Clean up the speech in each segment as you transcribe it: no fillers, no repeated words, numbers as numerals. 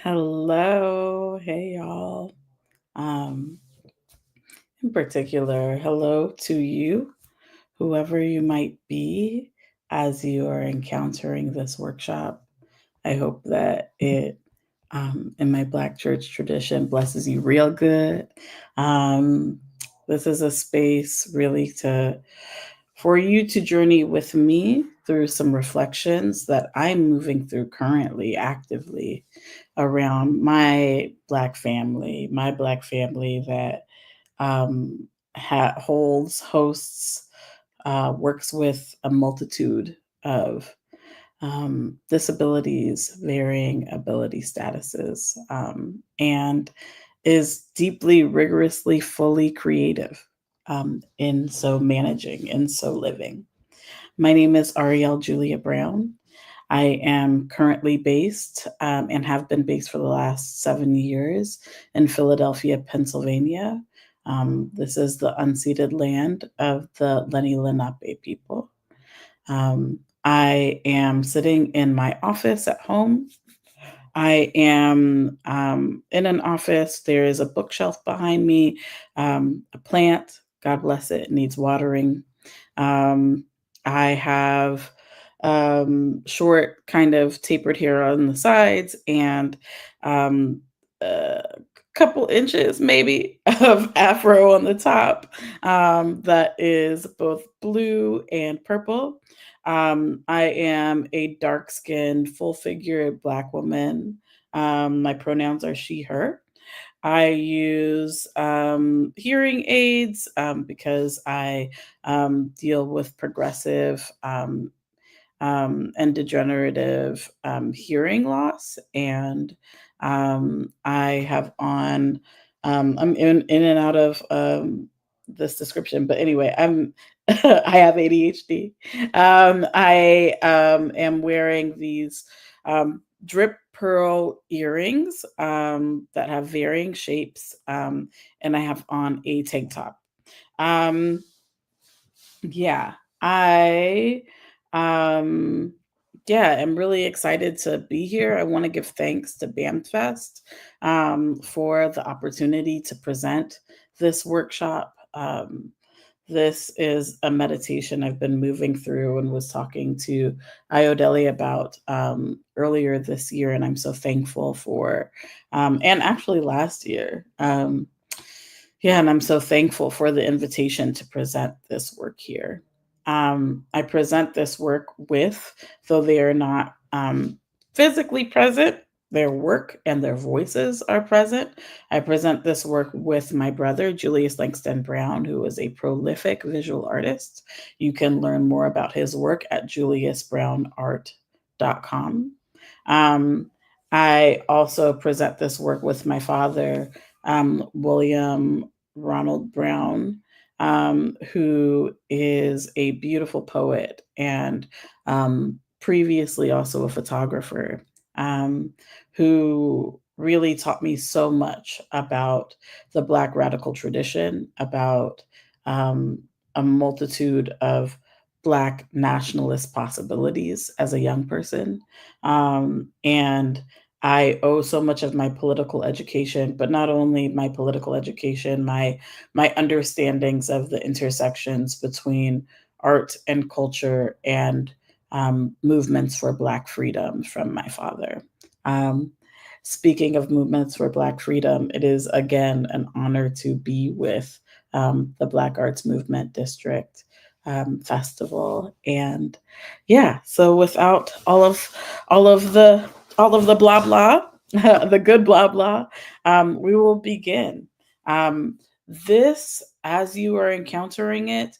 Hello. Hey, y'all. Um, in particular, hello to you, whoever you might be, as you are encountering this workshop. I hope that it, in my Black church tradition, blesses you real good. Um, this is a space really for you to journey with me through some reflections that I'm moving through currently, actively, around my Black family that hosts, works with a multitude of disabilities, varying ability statuses, and is deeply, rigorously, fully creative in so managing, in so living. My name is Arielle Julia Brown. I am currently based and have been based for the last 7 years in Philadelphia, Pennsylvania. This is the unceded land of the Lenni Lenape people. I am sitting in my office at home. I am in an office. There is a bookshelf behind me, a plant. God bless it, needs watering. Um, I have short, kind of tapered hair on the sides and a couple inches maybe of afro on the top that is both blue and purple. I am a dark skinned, full figured Black woman. My pronouns are she, her. I use hearing aids because I deal with progressive and degenerative hearing loss. And I have on, I'm in and out of this description, but anyway, I have ADHD. I am wearing these drip pearl earrings that have varying shapes, and I have on a tank top. Um, yeah, I um yeah, I'm really excited to be here. I want to give thanks to BAMBDFEST for the opportunity to present this workshop. This is a meditation I've been moving through and was talking to Iodeli about earlier this year, and I'm so thankful for, and actually last year. Yeah, and I'm so thankful for the invitation to present this work here. I present this work with, though they are not physically present, their work and their voices are present. I present this work with my brother, Julius L Brown, who is a prolific visual artist. You can learn more about his work at juliusbrownart.com. Um, I also present this work with my father, William Ronald Brown, who is a beautiful poet and previously also a photographer, who really taught me so much about the Black radical tradition, about um, a multitude of Black nationalist possibilities as a young person. And I owe so much of my political education, but not only my political education, my understandings of the intersections between art and culture and movements for Black freedom from my father. Um, Speaking of movements for Black freedom, it is again an honor to be with the Black Arts Movement District Festival, and yeah. So without all of the all of the blah blah, the good blah blah, we will begin. This, as you are encountering it,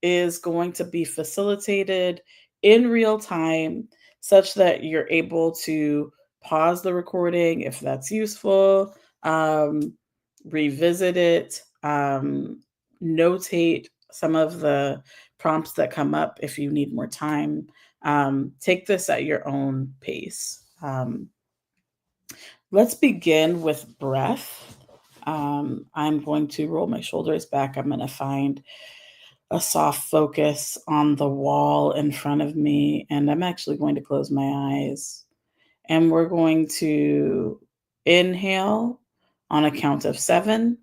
is going to be facilitated in real time such that you're able to pause the recording if that's useful, revisit it, notate some of the prompts that come up if you need more time. Take this at your own pace. Let's begin with breath. I'm going to roll my shoulders back. I'm going to find a soft focus on the wall in front of me, and I'm actually going to close my eyes. and we're going to inhale on a count of 7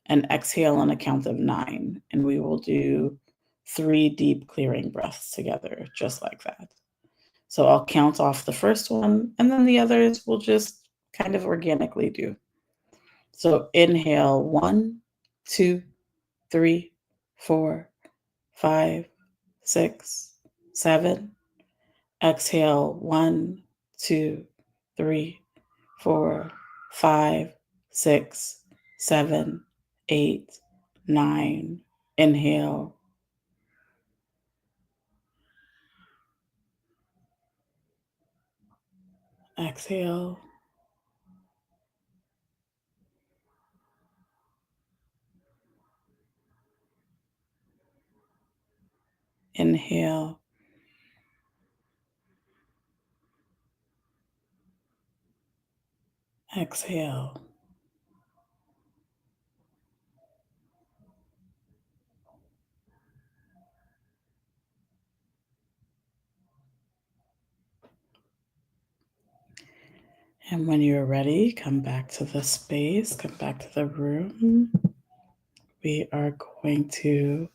and exhale on a count of 9. And we will do 3 deep clearing breaths together, just like that. So I'll count off the first one, and then the others will just kind of organically do. So inhale 1, 2, 3, 4, 5, 6, 7. Exhale 1, 2, 3, 4, 5, 6, 7, 8, 9. Inhale, exhale, inhale, exhale. And when you're ready, come back to the space, come back to the room. We are going to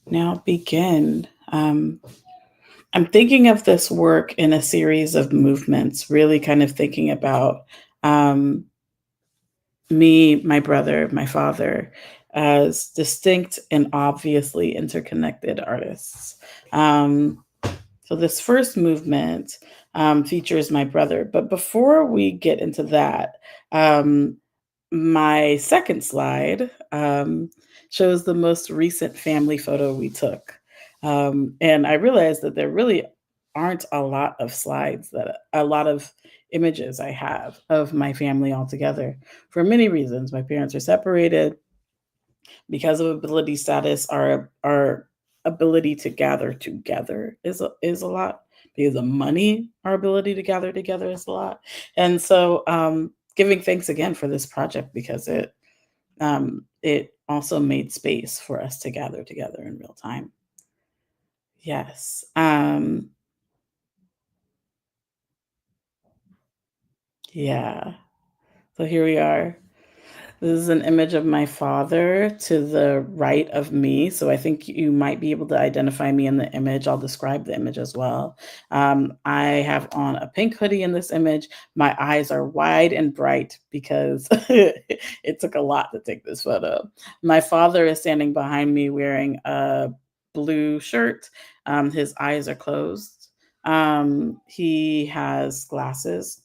now begin. I'm thinking of this work in a series of movements, really kind of thinking about um, me, my brother, my father, as distinct and obviously interconnected artists. Um, so this first movement features my brother. But before we get into that, um, my second slide shows the most recent family photo we took. And I realized that there really aren't a lot of slides, that a lot of images I have of my family all together for many reasons. My parents are separated because of ability status. Our ability to gather together is a lot. Because of money, our ability to gather together is a lot. And so giving thanks again for this project, because it also made space for us to gather together in real time. Yes. Yeah. So here we are. This is an image of my father to the right of me. So I think you might be able to identify me in the image. I'll describe the image as well. I have on a pink hoodie in this image. My eyes are wide and bright because it took a lot to take this photo. My father is standing behind me wearing a blue shirt. His eyes are closed. He has glasses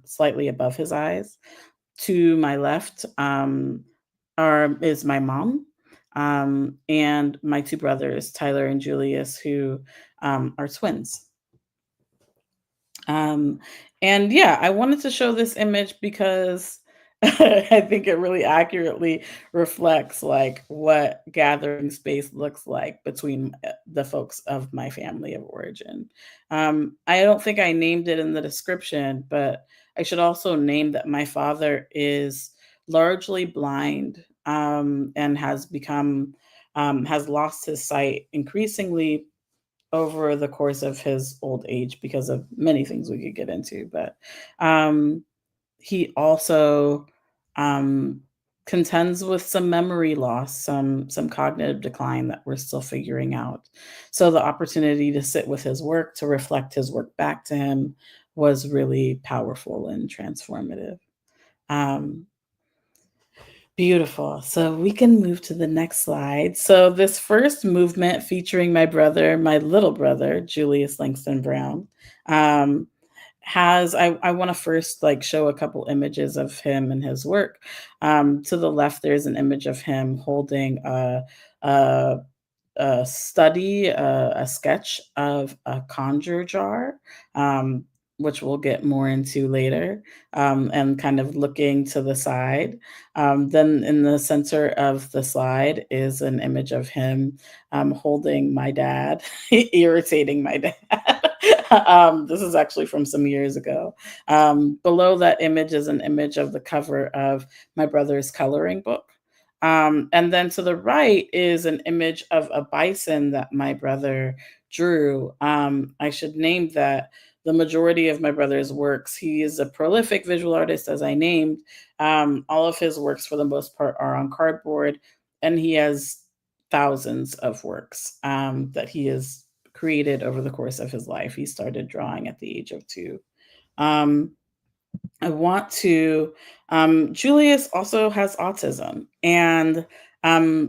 slightly above his eyes. To my left is my mom and my two brothers, Tyler and Julius, who are twins. Um, and yeah, I wanted to show this image because I think it really accurately reflects like what gathering space looks like between the folks of my family of origin. I don't think I named it in the description, but I should also name that my father is largely blind and has lost his sight increasingly over the course of his old age because of many things we could get into. But um, he also um, contends with some memory loss, some cognitive decline that we're still figuring out. So the opportunity to sit with his work, to reflect his work back to him, was really powerful and transformative. Um, Beautiful. So we can move to the next slide. So this first movement featuring my brother, my little brother, Julius Langston Brown, um, I want to first like show a couple images of him and his work. To the left, there's an image of him holding a a sketch of a conjure jar, um, which we'll get more into later, and kind of looking to the side. Then in the center of the slide is an image of him holding my dad, irritating my dad. This is actually from some years ago. Below that image is an image of the cover of my brother's coloring book. And then to the right is an image of a bison that my brother drew. I should name that the majority of my brother's works. He is a prolific visual artist, as I named. All of his works, for the most part, are on cardboard, and he has thousands of works that he has created over the course of his life. He started drawing at the age of 2. Um, I want to. Julius also has autism and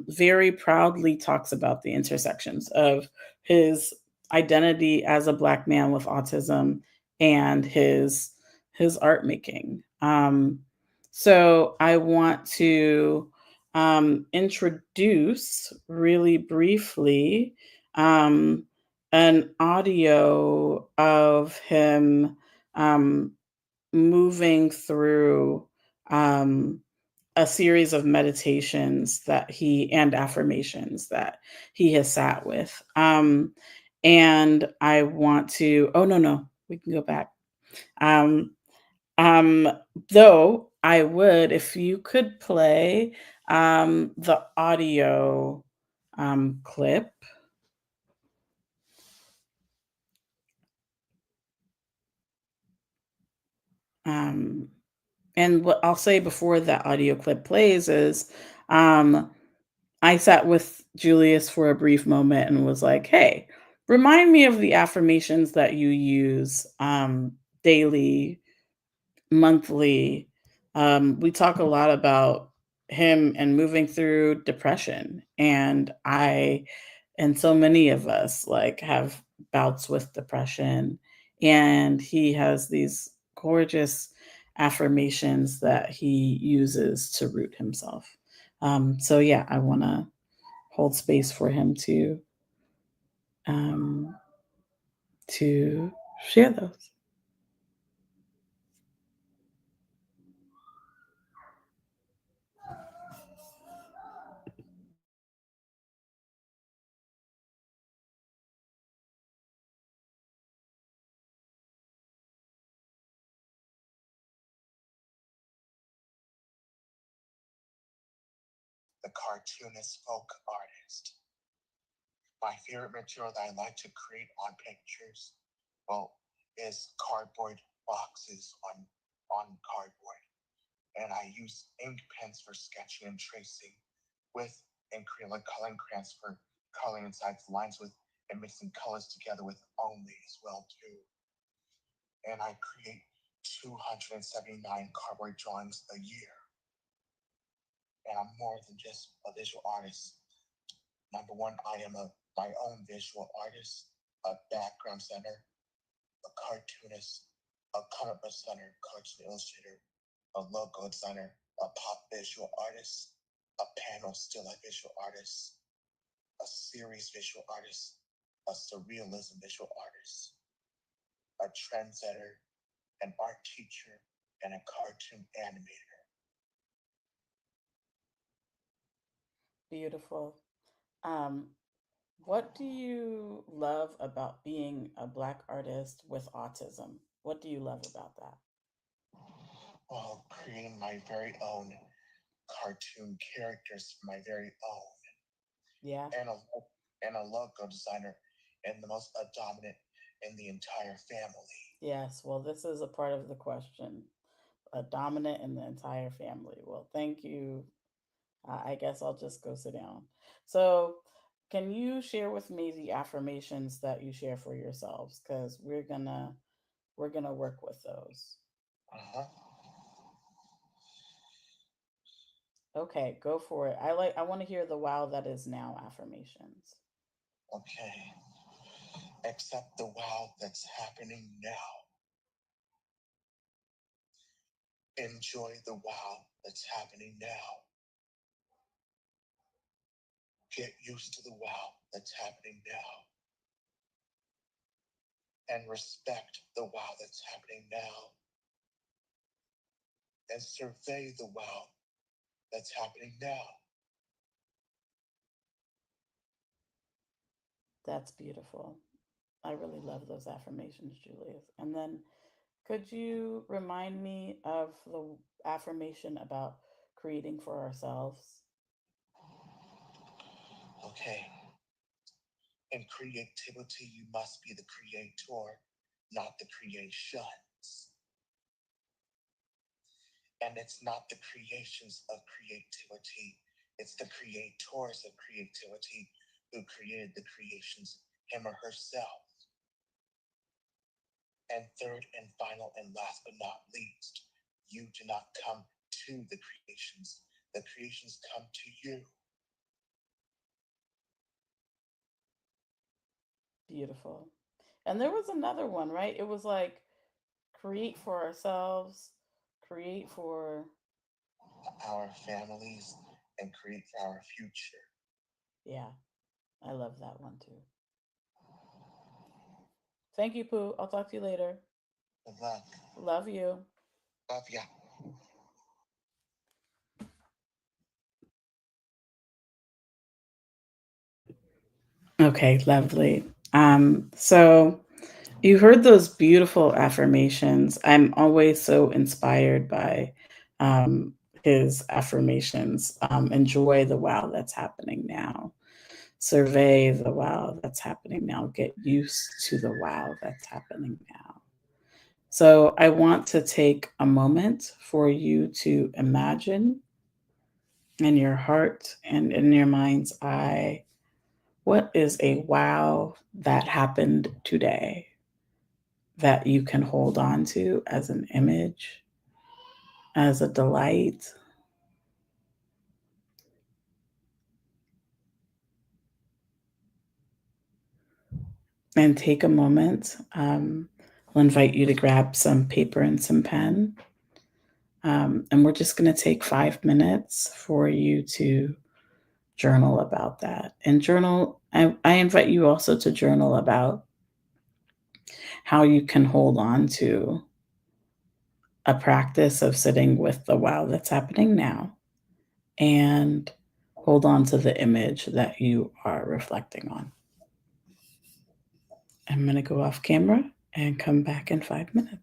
very proudly talks about the intersections of his identity as a Black man with autism and his art making. So I want to introduce really briefly um, an audio of him. Moving through um, a series of meditations that he and affirmations that he has sat with. And I want to, oh, no, no, we can go back. Um, um, though I would, if you could play the audio clip. Um, and what I'll say before that audio clip plays is, um, I sat with Julius for a brief moment and was like, "Hey, remind me of the affirmations that you use daily, monthly." We talk a lot about him and moving through depression, and so many of us like have bouts with depression, and he has these gorgeous affirmations that he uses to root himself. So yeah, I want to hold space for him um, to share those. The cartoonist folk artist. My favorite material that I like to create on pictures, well, is cardboard boxes on cardboard. And I use ink pens for sketching and tracing with acrylic coloring crayons for coloring inside the lines with and mixing colors together with only as well too. And I create 279 cardboard drawings a year. And I'm more than just a visual artist. Number one, I am my own visual artist, a background center, a cartoonist, a comic book center, cartoon illustrator, a logo designer, a pop visual artist, a panel still life visual artist, a series visual artist, a surrealism visual artist, a trendsetter, an art teacher, and a cartoon animator. Beautiful. Um, what do you love about being a Black artist with autism? What do you love about that? While creating my very own cartoon characters for my very own, Yeah. and a logo designer, and the most dominant in the entire family. Yes. Well, this is a part of the question. A dominant in the entire family. Well, thank you. I guess I'll just go sit down. So, can you share with me the affirmations that you share for yourselves? Because we're gonna work with those. Uh-huh. Okay, go for it. I want to hear the wow that is now affirmations. Okay. Accept the wow that's happening now. Enjoy the wow that's happening now. Get used to the wow that's happening now. And respect the wow that's happening now. And survey the wow that's happening now. That's beautiful. I really love those affirmations, Julius. And then could you remind me of the affirmation about creating for ourselves? Okay. In creativity, you must be the creator. not the creations. And it's not the creations of creativity, it's the creators of creativity who created the creations, him or herself. And third and final and last but not least, you do not come to the creations come to you. Beautiful. And there was another one, right? It was like create for ourselves, create for. Our families and create for our future. Yeah, I love that one too. Thank you, Pooh. I'll talk to you later. Good luck. Love you. Love ya. Okay, lovely. So you heard those beautiful affirmations. I'm always so inspired by um, his affirmations. Enjoy the wow that's happening now. Survey the wow that's happening now. Get used to the wow that's happening now. So I want to take a moment for you to imagine in your heart and in your mind's eye, what is a wow that happened today that you can hold on to as an image, as a delight? And take a moment. I'll invite you to grab some paper and some pen. And we're just going to take 5 minutes for you to journal about that. And journal, I invite you also to journal about how you can hold on to a practice of sitting with the wow that's happening now and hold on to the image that you are reflecting on. I'm going to go off camera and come back in 5 minutes.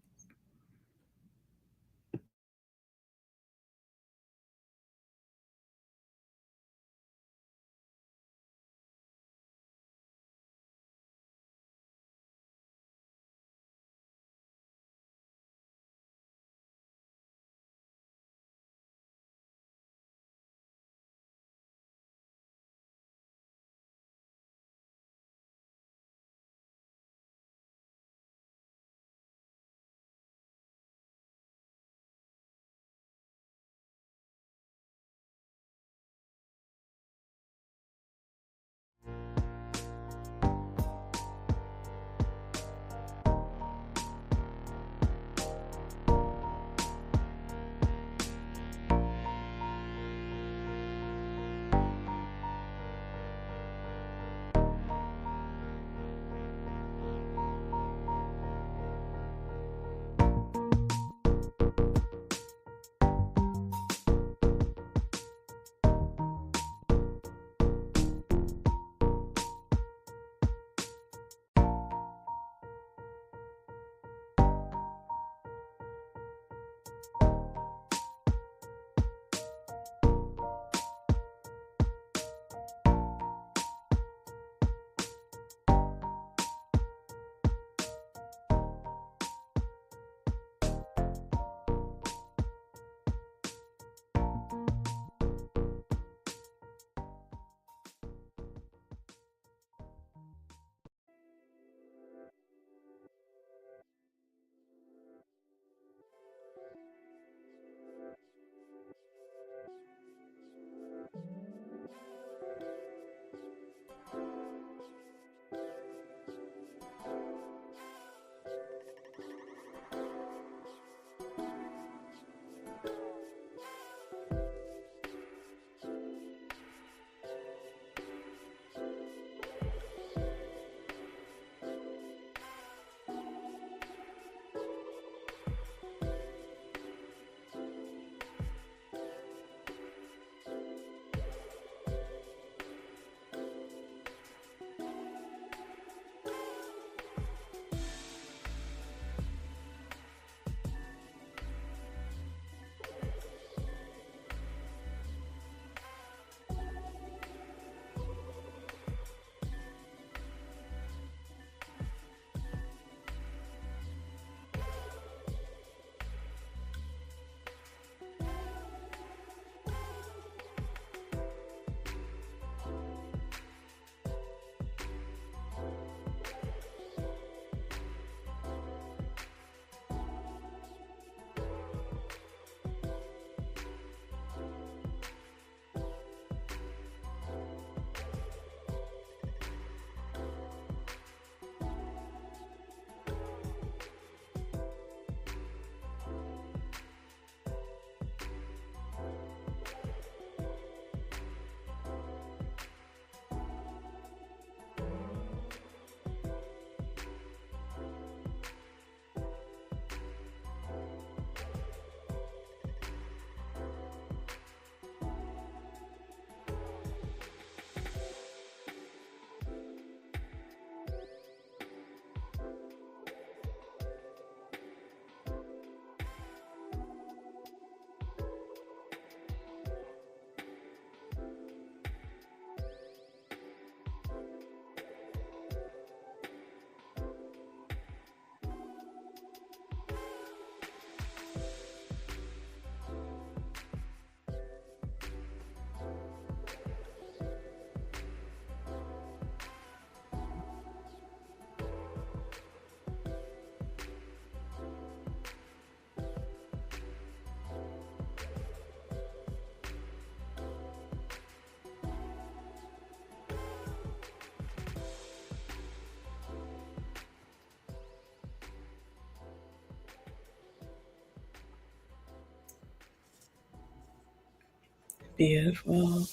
Beautiful.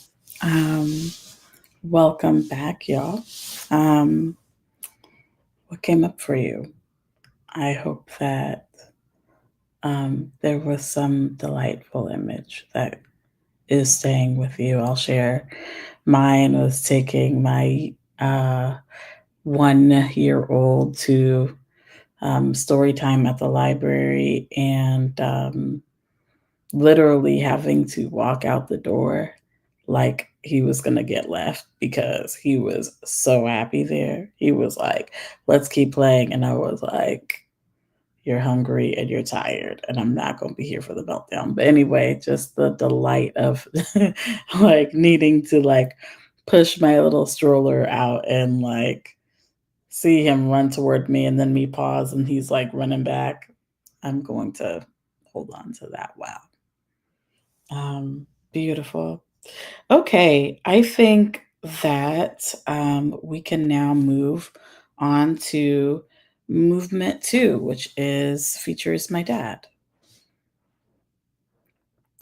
Um, Welcome back, y'all. Um, what came up for you? I hope that there was some delightful image that is staying with you. I'll share. Mine was taking my 1 year old to story time at the library and literally having to walk out the door like he was going to get left because he was so happy there. He was like, let's keep playing. And I was like, you're hungry and you're tired, and I'm not going to be here for the meltdown. But anyway, just the delight of like needing to like push my little stroller out and like see him run toward me and then me pause and he's like running back. I'm going to hold on to that. Wow. Beautiful. Okay, I think that we can now move on to movement two, which is features my dad.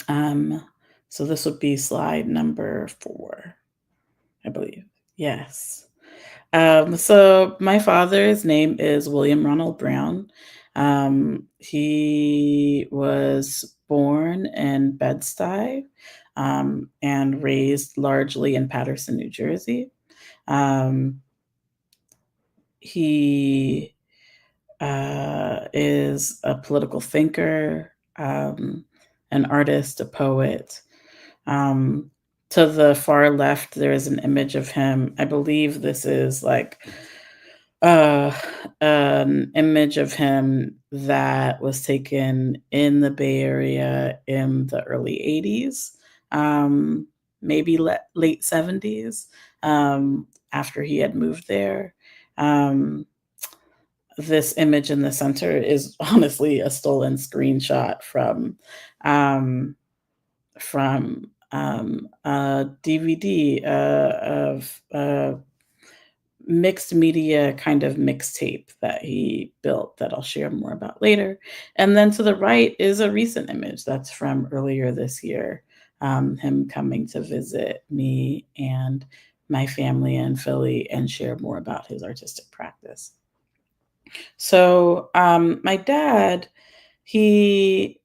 Um, so this would be slide number 4, I believe. Yes. So my father's name is William Ronald Brown. He was born in Bed-Stuy and raised largely in Paterson, New Jersey. Um, he is a political thinker, an artist, a poet. Um, to the far left, there is an image of him. I believe this is like uh, an image of him that was taken in the Bay Area in the early 80s, maybe late 70s, after he had moved there. Um, this image in the center is honestly a stolen screenshot um, from a DVD of mixed media kind of mixtape that he built that I'll share more about later. And then to the right is a recent image that's from earlier this year, him coming to visit me and my family in Philly and share more about his artistic practice. So, my dad, he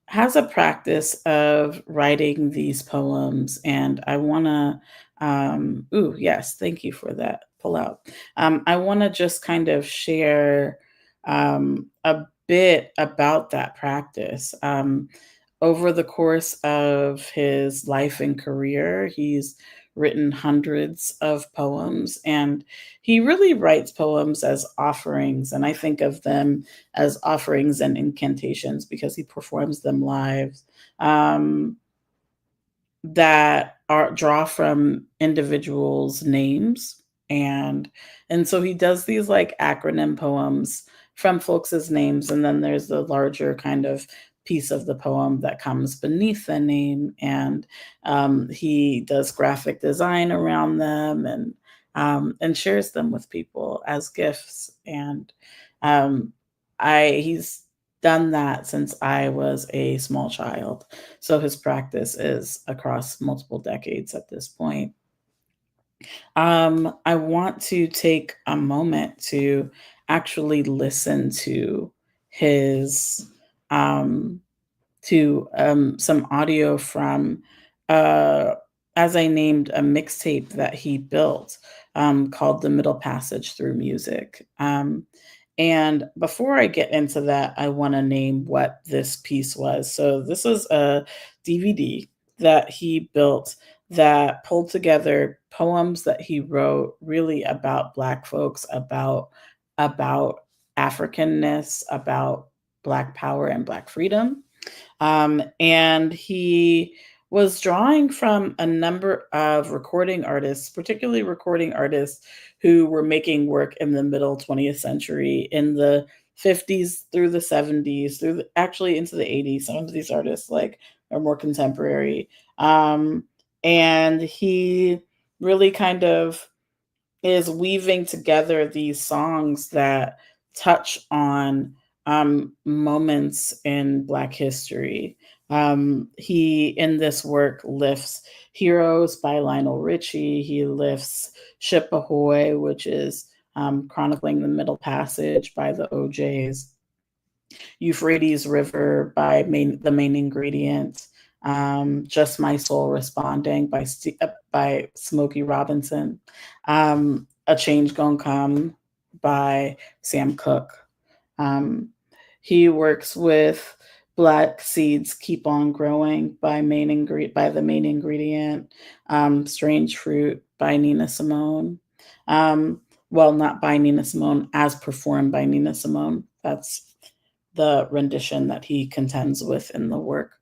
has a practice of writing these poems, and I wanna, ooh, yes, thank you for that pull out. I wanna just kind of share a bit about that practice. Over the course of his life and career, he's written hundreds of poems, and he really writes poems as offerings. And I think of them as offerings and incantations because he performs them live. Um, that are draw from individuals' names and so he does these like acronym poems from folks' names, and then there's the larger kind of piece of the poem that comes beneath the name, and he does graphic design around them and shares them with people as gifts. And um, I he's done that since I was a small child. So his practice is across multiple decades at this point. I want to take a moment to actually listen his um, to some audio from, uh, as I named, a mixtape that he built called "The Middle Passage Through Music." And before I get into that, I want to name what this piece was. So this was a DVD that he built that pulled together poems that he wrote really about Black folks, about Africanness, about Black power and Black freedom. And he was drawing from a number of recording artists, particularly recording artists who were making work in the middle 20th century, in the 50s through the 70s, actually into the 80s. Some of these artists like are more contemporary. And he really kind of is weaving together these songs that touch on moments in Black history. He, in this work, lifts Heroes by Lionel Richie. He lifts Ship Ahoy, which is chronicling the Middle Passage by the OJs. Euphrates River by the main ingredient. Just My Soul Responding by Smokey Robinson. A Change Gonna Come by Sam Cooke. Um, he works with Black Seeds Keep On Growing by the main ingredient. Strange Fruit by Nina Simone. Well, not by Nina Simone, as performed by Nina Simone. That's the rendition that he contends with in the work.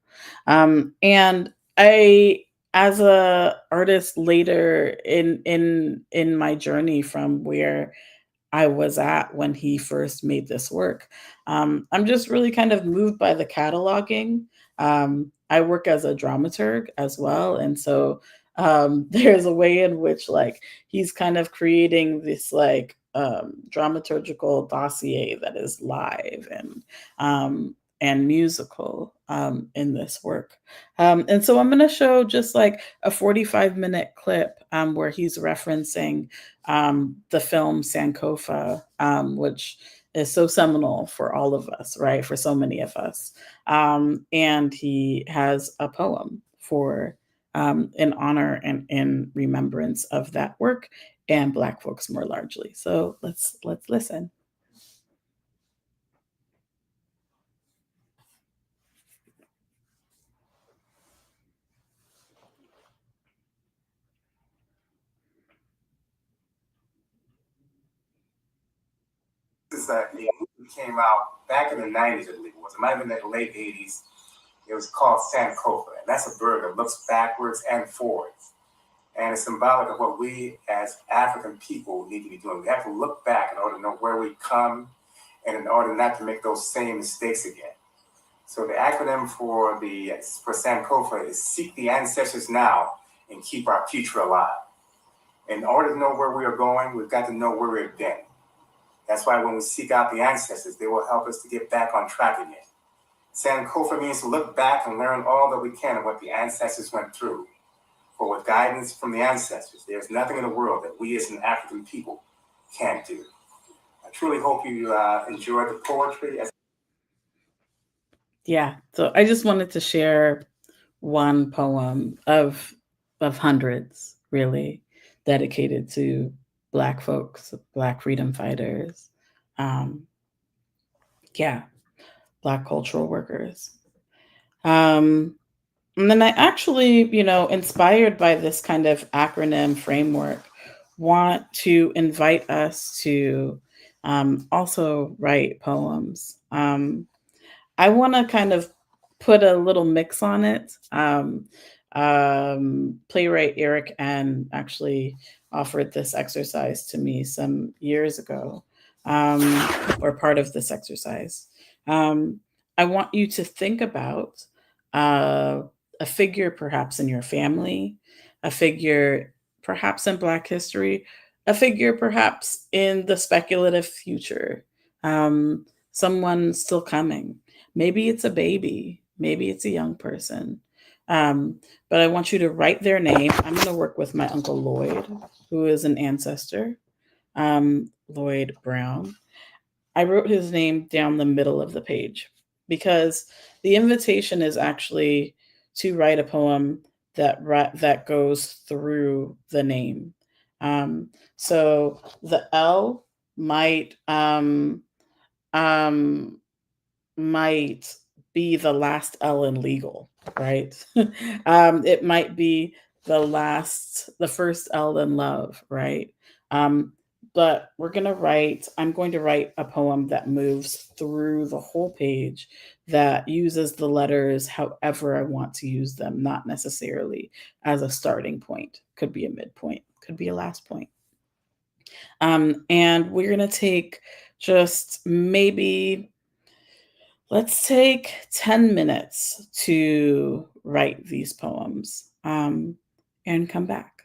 And I, as a artist later in my journey from where I was at when he first made this work. I'm just really kind of moved by the cataloging. I work as a dramaturg as well, and so there's a way in which like he's kind of creating this like dramaturgical dossier that is live and musical in this work. And so I'm going to show just like a 45-minute clip where he's referencing the film Sankofa, which is so seminal for all of us, right? For so many of us. And he has a poem for in honor and in remembrance of that work and Black folks more largely. So let's listen. This is a movie came out back in the 90s, I believe it was. It might have been in the late 80s. It was called Sankofa, and that's a bird that looks backwards and forwards. And it's symbolic of what we as African people need to be doing. We have to look back in order to know where we come and in order not to make those same mistakes again. So the acronym for Sankofa is Seek the Ancestors Now and Keep Our Future Alive. In order to know where we are going, we've got to know where we've been. That's why when we seek out the ancestors, they will help us to get back on track again. Sankofa means to look back and learn all that we can of what the ancestors went through. For with guidance from the ancestors, there's nothing in the world that we as an African people can't do. I truly hope you enjoyed the poetry. Yeah. So I just wanted to share one poem of hundreds, really, dedicated to Black folks, Black freedom fighters, um, yeah, Black cultural workers. Um, and then I actually, inspired by this kind of acronym framework, want to invite us to also write poems. I want to kind of put a little mix on it. Playwright Eric N actually offered this exercise to me some years ago, um, or part of this exercise. Um, I want you to think about uh, a figure perhaps in your family, a figure perhaps in Black history, a figure perhaps in the speculative future, someone still coming. Maybe it's a baby, maybe it's a young person. But I want you to write their name. I'm going to work with my Uncle Lloyd, who is an ancestor, Lloyd Brown. I wrote his name down the middle of the page because the invitation is actually to write a poem that goes through the name. So the L might um, might be the last L in legal, right? It might be the first L in love, right? Um, but I'm going to write a poem that moves through the whole page that uses the letters however I want to use them, not necessarily as a starting point. Could be a midpoint, could be a last point. And we're going to take just maybe let's take 10 minutes to write these poems and come back.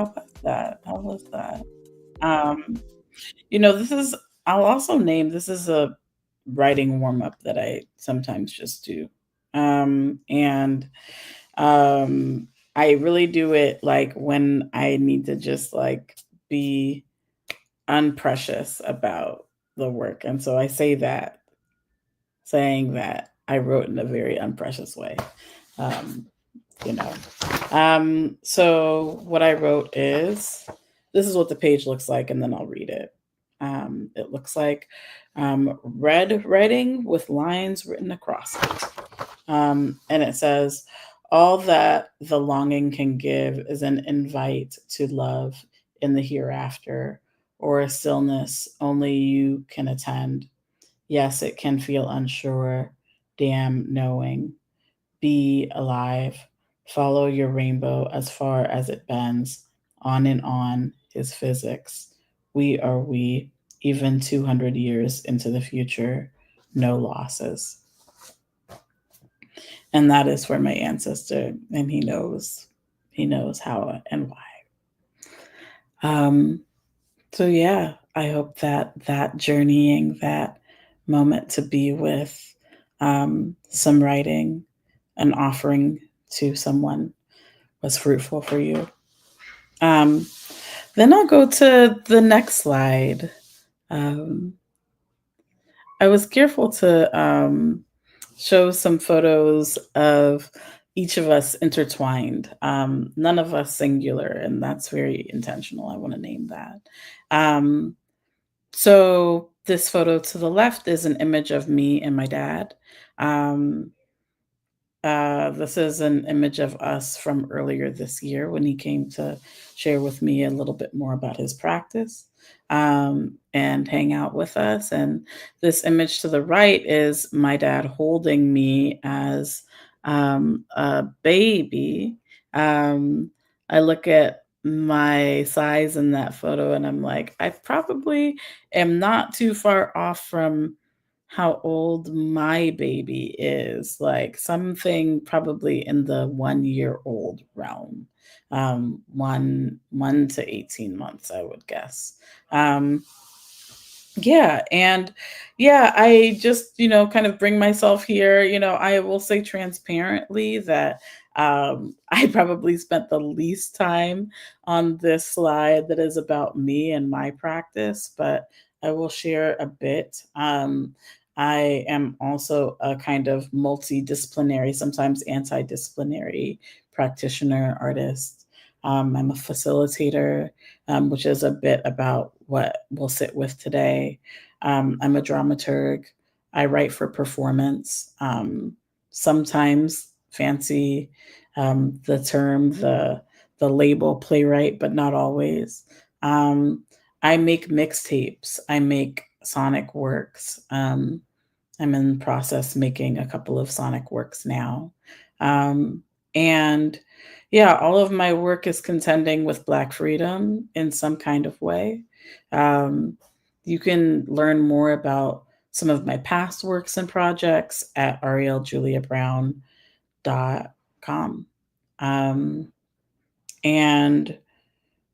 How was that? How was that? Um, this is I'll also name this is a writing warm up that I sometimes just do. And I really do it like when I need to just like be unprecious about the work. And so I say that saying that I wrote in a very unprecious way. Um, you know. So what I wrote is this is what the page looks like, and then I'll read it. It looks like red writing with lines written across it. And it says, all that the longing can give is an invite to love in the hereafter, or a stillness only you can attend. Yes, it can feel unsure, damn knowing. Be alive. Follow your rainbow as far as it bends. On and on is physics. We are we, even 200 years into the future. No losses. And that is for my ancestor, and he knows how and why. Um, so yeah, I hope that that journeying, that moment to be with some writing, an offering to someone was fruitful for you. Um, then I'll go to the next slide. Um, I was careful to show some photos of each of us intertwined, none of us singular, and that's very intentional. I want to name that. Um, so, this photo to the left is an image of me and my dad. Um, this is an image of us from earlier this year when he came to share with me a little bit more about his practice and hang out with us. And this image to the right is my dad holding me as a baby. Um, I look at my size in that photo and I'm like, I probably am not too far off from how old my baby is, like something probably in the 1 year old realm. 1 to 18 months, I would guess. Um, yeah, and yeah, I just, kind of bring myself here. I will say transparently that I probably spent the least time on this slide that is about me and my practice, but I will share a bit. I am also a kind of multidisciplinary, sometimes antidisciplinary practitioner artist. I'm a facilitator, which is a bit about what we'll sit with today. I'm a dramaturg. I write for performance. Sometimes fancy the label playwright, but not always. Um, I make mixtapes. I make sonic works. I'm in process making a couple of sonic works now. Um, and yeah, all of my work is contending with Black freedom in some kind of way. Um, you can learn more about some of my past works and projects at ariellejuliabrown.com. Um, and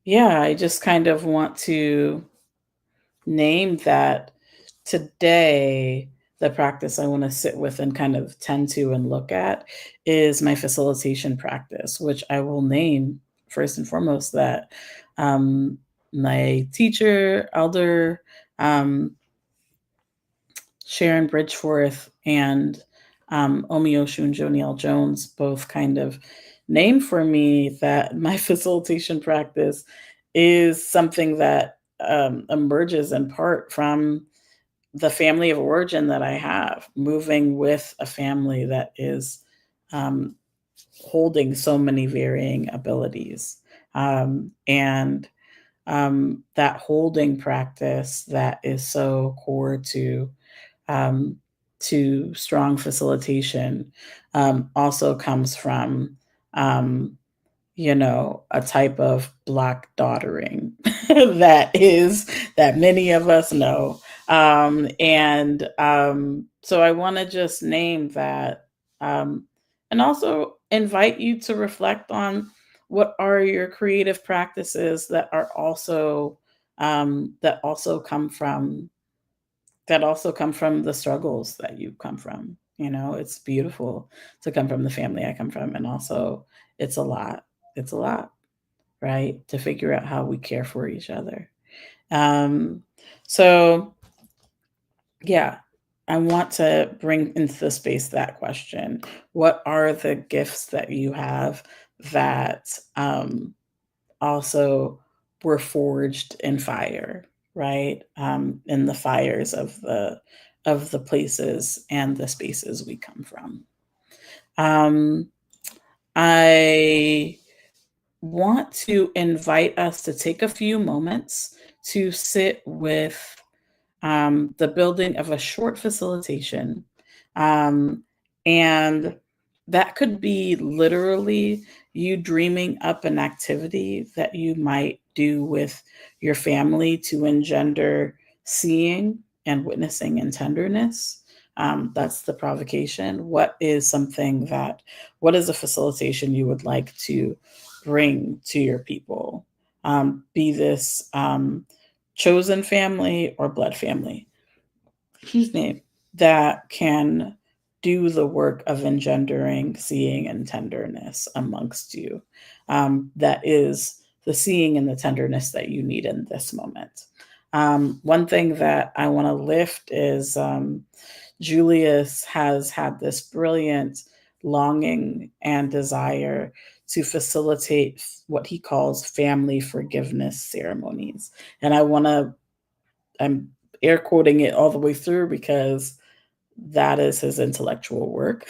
yeah, I just kind of want to name that today the practice I want to sit with and kind of tend to and look at is my facilitation practice, which I will name first and foremost that my teacher, elder, um, Sharon Bridgeforth and Omi Oshun Joni L. Jones both kind of name for me that my facilitation practice is something that emerges in part from the family of origin that I have, moving with a family that is um, holding so many varying abilities. And that holding practice that is so core um, to strong facilitation also comes from um, a type of black daughtering that many of us know. And so I want to just name that and also invite you to reflect on what are your creative practices that are also that also come from the struggles that you come from. You know, it's beautiful to come from the family I come from, and also it's a lot. It's a lot, right? To figure out how we care for each other. Um, so yeah, I want to bring into the space that question. What are the gifts that you have that also were forged in fire, right? In the fires of the places and the spaces we come from. Um, I want to invite us to take a few moments to sit with the building of a short facilitation. Um, and that could be literally you dreaming up an activity that you might do with your family to engender seeing and witnessing and tenderness. That's the provocation. What is a facilitation you would like to bring to your people? Be this chosen family or blood family, excuse me, that can do the work of engendering seeing and tenderness amongst you. That is the seeing and the tenderness that you need in this moment. One thing that I want to lift is Julius has had this brilliant longing and desire to facilitate what he calls family forgiveness ceremonies. And I'm air quoting it all the way through because that is his intellectual work,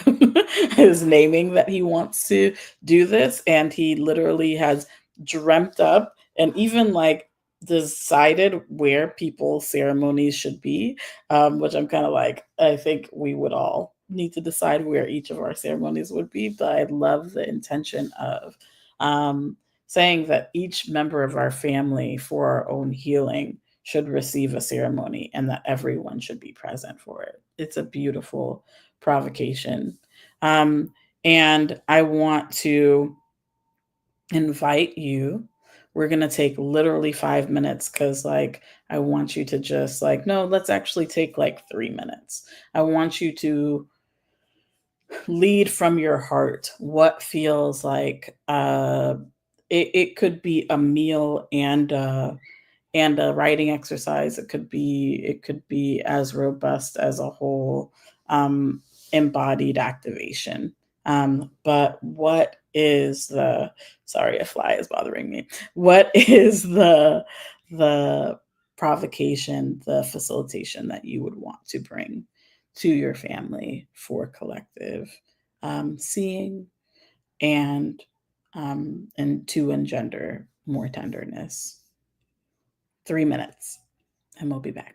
his naming that he wants to do this. And he literally has dreamt up and even like decided where people's ceremonies should be, which I'm kind of like, I think we would all need to decide where each of our ceremonies would be. But I love the intention of um, saying that each member of our family for our own healing should receive a ceremony and that everyone should be present for it. It's a beautiful provocation. Um, and I want to invite you. We're going to take literally 5 minutes because, like, I want you to just, like, no, let's actually take like 3 minutes. I want you to lead from your heart what feels like it could be a meal and a writing exercise. It could be as robust as a whole embodied activation. But what is the sorry, a fly is bothering me. What is the provocation, the facilitation that you would want to bring to your family for collective seeing and to engender more tenderness? 3 minutes, and we'll be back.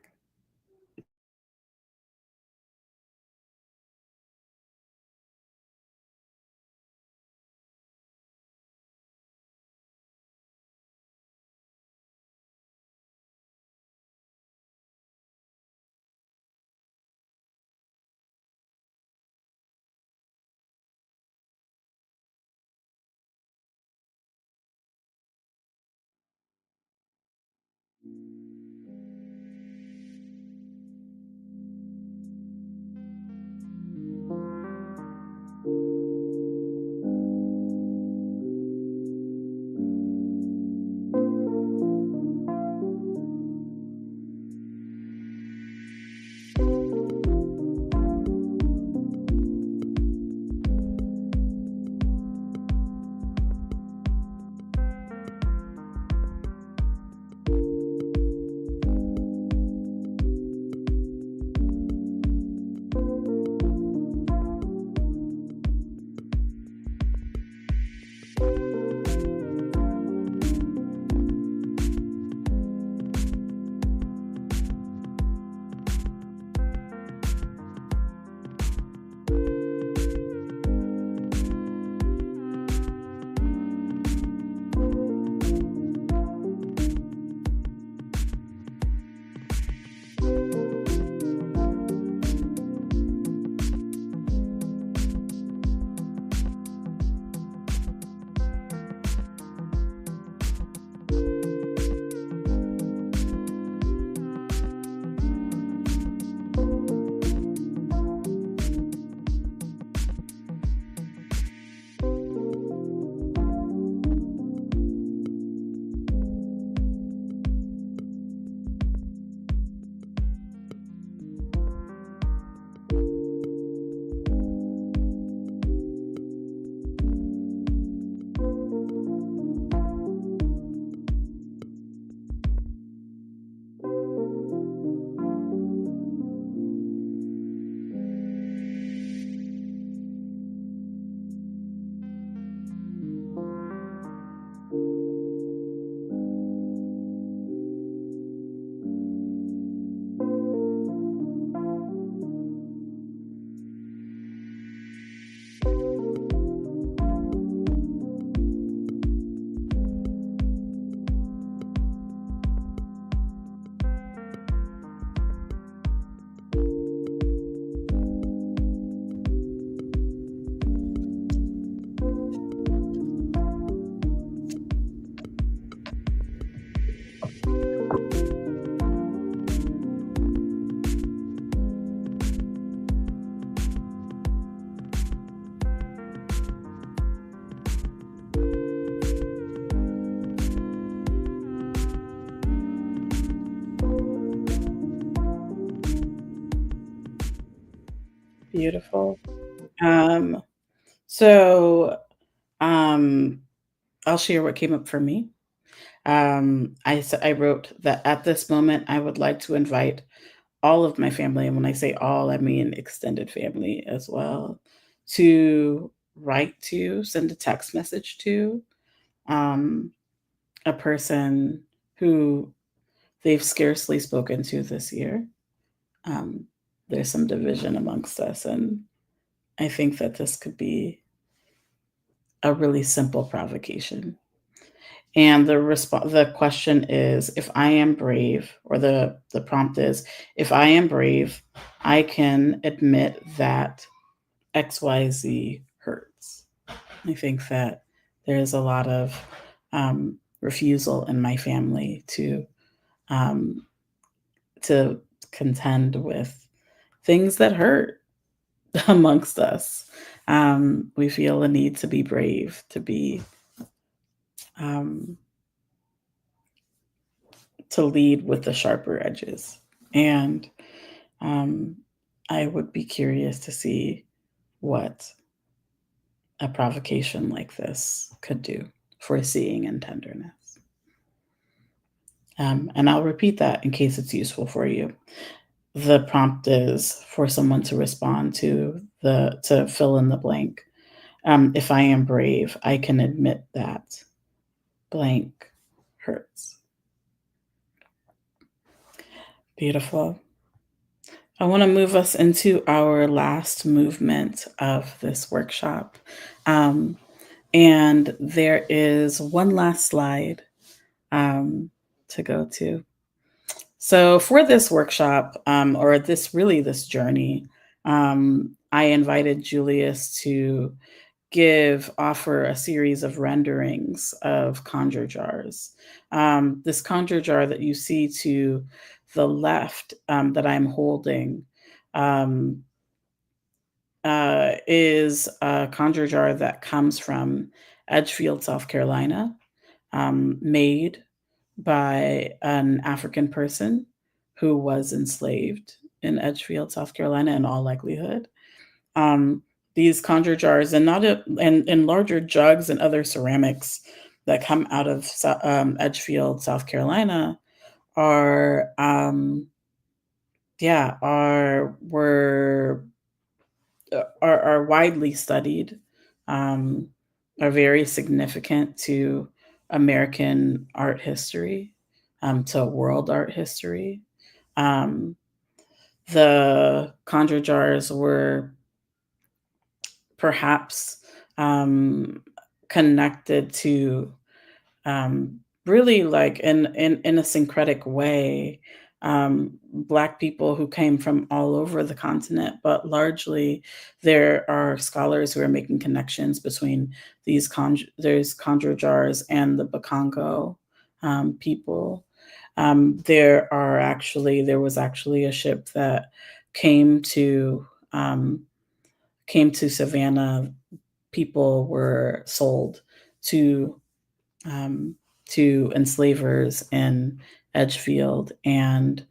Beautiful. Um, so um, I'll share what came up for me. I wrote that at this moment, I would like to invite all of my family, and when I say all, I mean extended family as well, to write to, send a text message to um, a person who they've scarcely spoken to this year. Um, there's some division amongst us, and I think that this could be a really simple provocation. And the question is, if I am brave, or the prompt is, if I am brave, I can admit that XYZ hurts. I think that there's a lot of refusal in my family um, to contend with things that hurt amongst us. We feel a need to be brave, um, to lead with the sharper edges. And um, I would be curious to see what a provocation like this could do for seeing and tenderness. And I'll repeat that in case it's useful for you. The prompt is for someone to respond to fill in the blank. If I am brave, I can admit that blank hurts. Beautiful. I want to move us into our last movement of this workshop. Um, and there is one last slide to go to. So for this workshop, or this journey, I invited Julius to offer a series of renderings of conjure jars. This conjure jar that you see to the left, that I'm holding, um, is a conjure jar that comes from Edgefield, South Carolina, made by an African person who was enslaved in Edgefield, South Carolina, in all likelihood. Um, these conjure jars, and not a, and larger jugs and other ceramics that come out of Edgefield, South Carolina, are yeah are widely studied, um, are very significant to American art history, to world art history. Um, the conjure jars were perhaps um, connected to, really, like, in a syncretic way, Black people who came from all over the continent, but largely there are scholars who are making connections between there's conjure jars and the Bakongo people. There was actually a ship that came to um, came to Savannah. People were sold to um, enslavers in Edgefield, and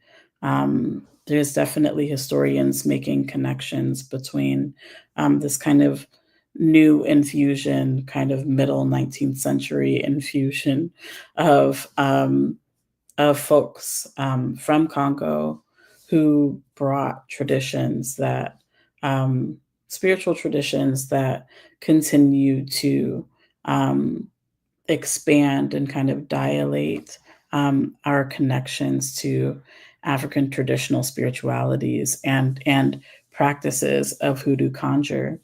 there's definitely historians making connections between this kind of new infusion, kind of middle 19th century infusion of folks from Congo who brought traditions um, spiritual traditions that continue to um, expand and kind of dilate our connections to African traditional spiritualities and practices of hoodoo conjure.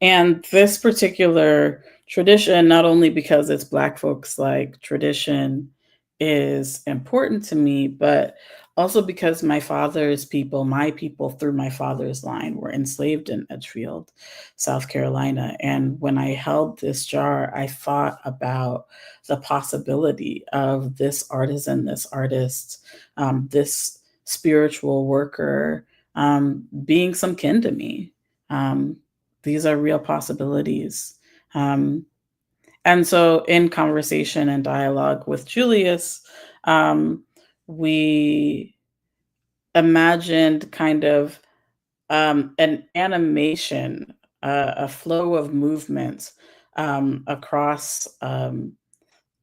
And this particular tradition, not only because it's Black folks like tradition, is important to me, but also because my people through my father's line, were enslaved in Edgefield, South Carolina. And when I held this jar, I thought about the possibility of this artisan, this artist, this spiritual worker, being some kin to me. Um, these are real possibilities. Um, and so, in conversation and dialogue with Julius, we imagined kind of an animation, a flow of movement across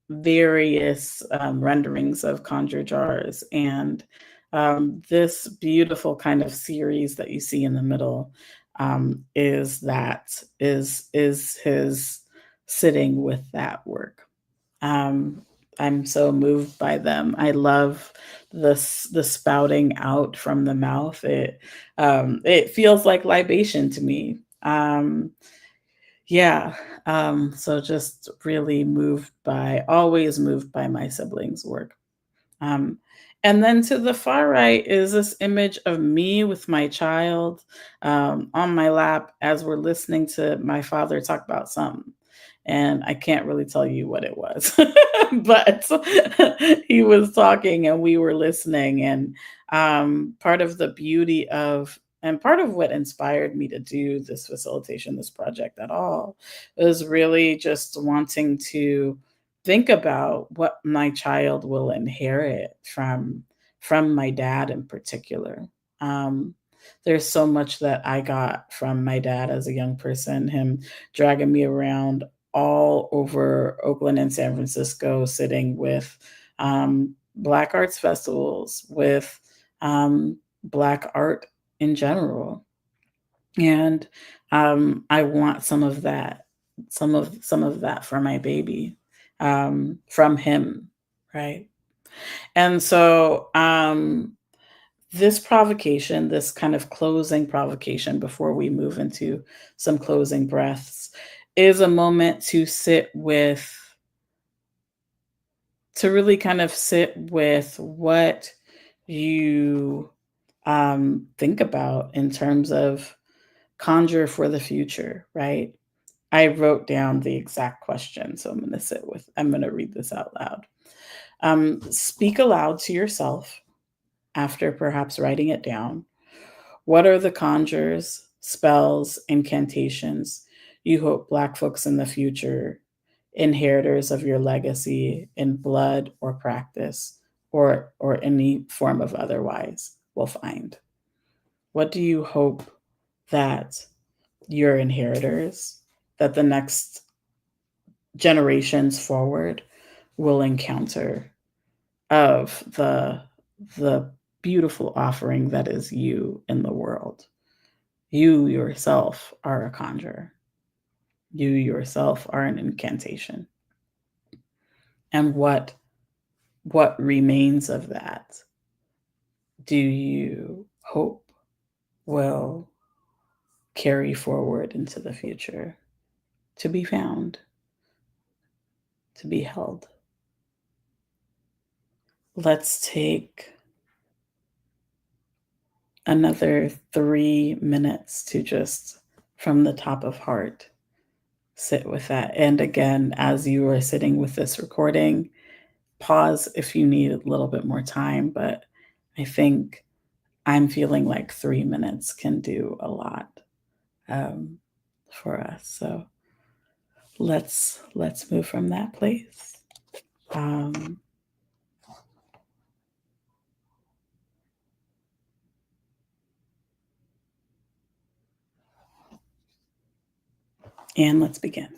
various renderings of Conjure Jars. And this beautiful kind of series that you see in the middle is his sitting with that work. Um, I'm so moved by them. I love the spouting out from the mouth. It feels like libation to me. Yeah, so just really moved by, always moved by my siblings' work. Um, and then to the far right is this image of me with my child on my lap as we're listening to my father talk about something. And I can't really tell you what it was, but he was talking and we were listening. And part of the beauty of, and part of what inspired me to do this facilitation, this project at all, was really just wanting to think about what my child will inherit from my dad in particular. Um, there's so much that I got from my dad as a young person, him dragging me around all over Oakland and San Francisco, sitting with Black arts festivals, with Black art in general. And I want some of that, some of that for my baby, from him, right? And so this provocation, this kind of closing provocation before we move into some closing breaths, is a moment to sit with, to really kind of sit with what you think about in terms of conjure for the future, right? I wrote down the exact question, so I'm going to read this out loud. Speak aloud to yourself after perhaps writing it down. What are the conjures, spells, incantations you hope Black folks in the future, inheritors of your legacy in blood or practice, or any form of otherwise, will find? What do you hope that your inheritors, that the next generations forward will encounter of the beautiful offering that is you in the world? You yourself are a conjurer. You yourself are an incantation. And what remains of that do you hope will carry forward into the future, to be found, to be held? Let's take another 3 minutes to just, from the top of heart, sit with that. And again, as you are sitting with this recording, pause if you need a little bit more time. But I think I'm feeling like 3 minutes can do a lot for us. So let's move from that place. And let's begin.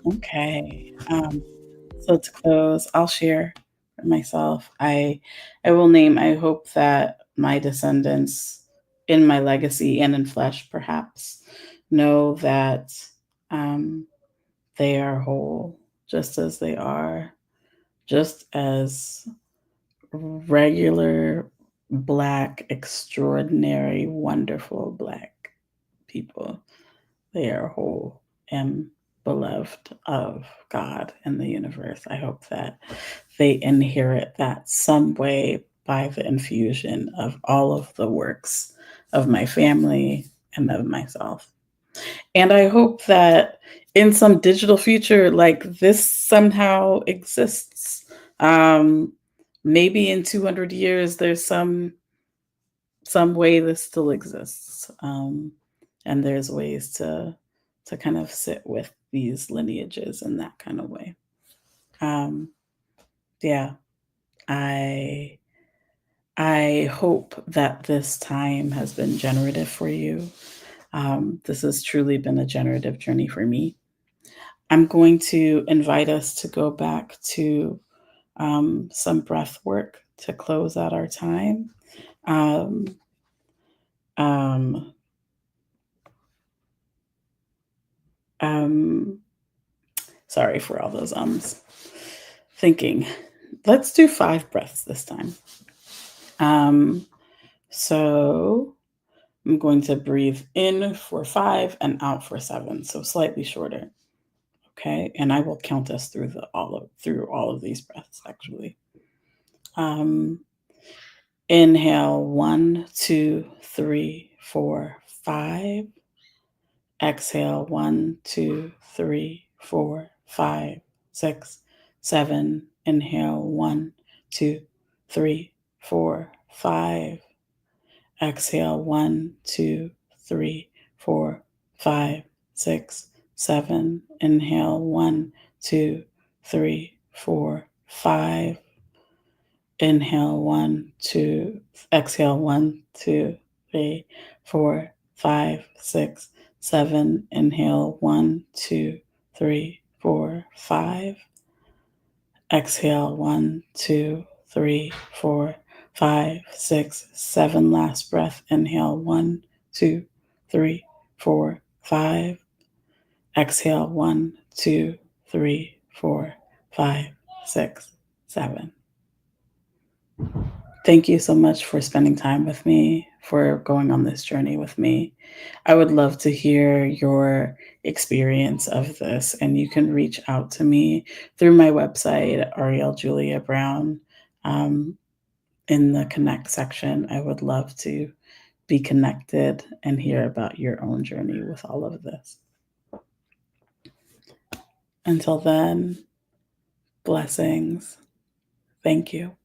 Okay. So to close, I'll share for myself. I will name. I hope that my descendants, in my legacy and in flesh, perhaps, know that um, they are whole, just as they are, just as regular, Black, extraordinary, wonderful Black people. They are whole and beloved of God and the universe. I hope that they inherit that some way by the infusion of all of the works of my family and of myself. And I hope that in some digital future, like this somehow exists. Um, Maybe in 200 years, there's some way this still exists, and there's ways to kind of sit with these lineages in that kind of way. Um, yeah, I I hope that this time has been generative for you. This has truly been a generative journey for me. I'm going to invite us to go back to some breath work to close out our time. Um, um, um, Sorry for all those thinking. Let's do 5 breaths this time. Um, so I'm going to breathe in for 5 and out for 7, so slightly shorter. Okay, and I will count us through all of these breaths actually. Um, Inhale 1, 2, 3, 4, 5. Exhale 1, 2, 3, 4, 5, 6, 7. Inhale 1, 2, 3, 4, 5. Exhale 1, 2, 3, 4, 5, 6, 7. Inhale 1, 2, 3, 4, 5. Inhale 1, 2. Exhale 1, 2, 3, 4, 5, 6, 7. Inhale 1, 2, 3, 4, 5. Exhale 1, 2, 3, 4, 5, 6, 7. Last breath. Inhale 1, 2, 3, 4, 5. Exhale 1, 2, 3, 4, 5, 6, 7. Thank you so much for spending time with me, for going on this journey with me. I would love to hear your experience of this, and you can reach out to me through my website, Arielle Julia Brown, um, in the connect section. I would love to be connected and hear about your own journey with all of this. Until then, blessings. Thank you.